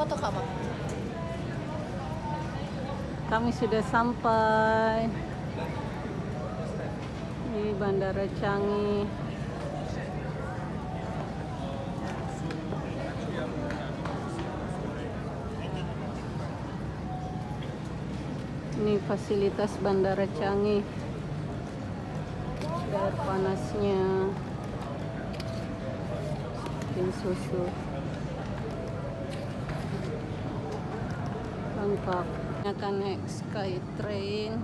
foto Kak, Bang. Kami sudah sampai di Bandara Changi. Ini fasilitas Bandara Changi. Air panasnya, bikin susu, lengkap. Akan naik Skytrain.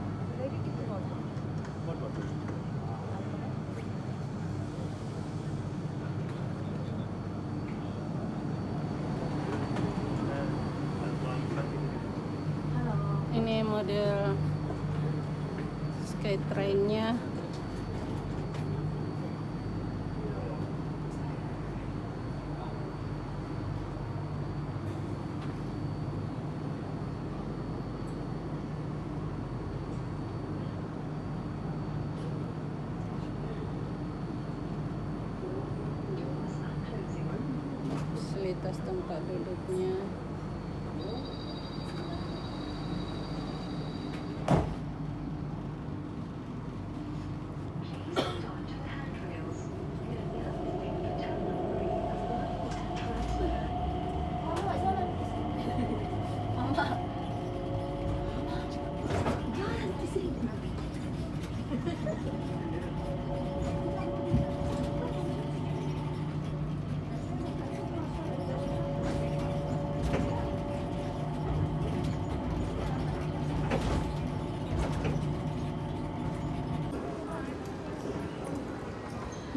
Ini model Skytrain-nya. Fasilitas tempat duduknya.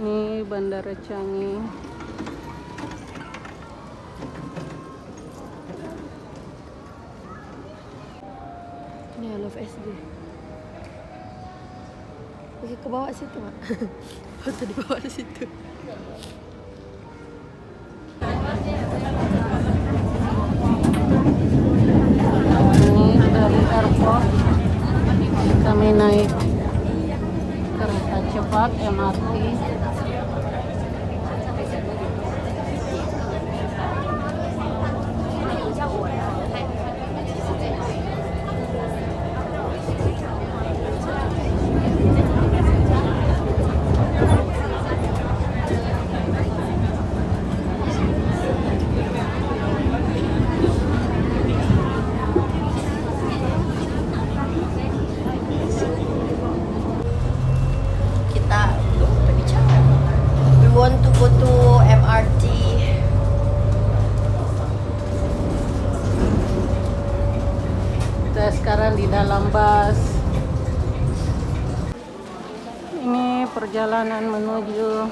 Ini Bandara Changi. Ini Love SD. Oke, ke bawah situ, Mak. Foto di bawah di situ. Ini dari airport kami naik kereta cepat MRT. Kita berbicara. We want to go to MRT. Kita sekarang di dalam bus. Ini perjalanan menuju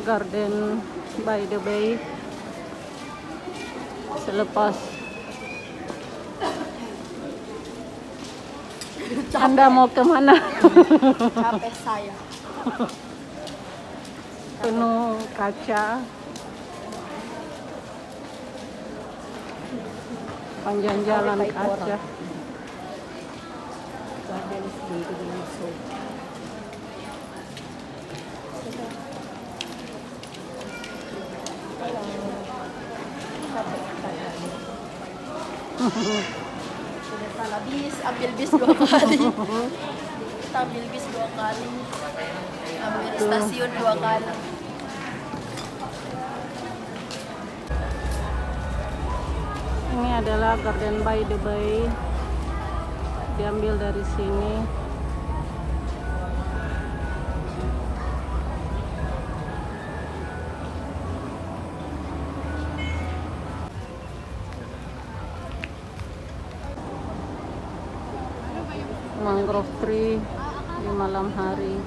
Garden by the Bay. Selepas Anda mau kemana? Capek saya. Penuh kaca, panjang jalan kaca. Garden is big and so. Sudah salah bis, ambil bis 2 kali. Kita ambil bis 2 kali. Ambil stasiun 2 kali. Ini adalah Garden by the Bay. Diambil dari sini. Mangrove tree di malam hari.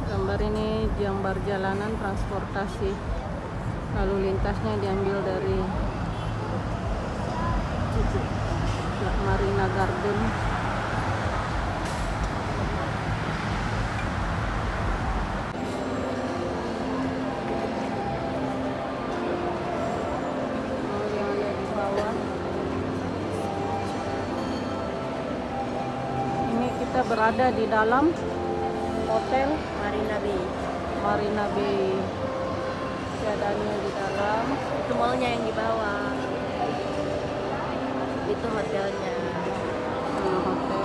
Gambar ini gambar jalanan transportasi. Lalu lintasnya diambil dari Marina Garden. Kita berada di dalam hotel Marina Bay. Marina Bay. Keadaannya di dalam. Itu mallnya yang di bawah. Itu hotelnya. Hotel.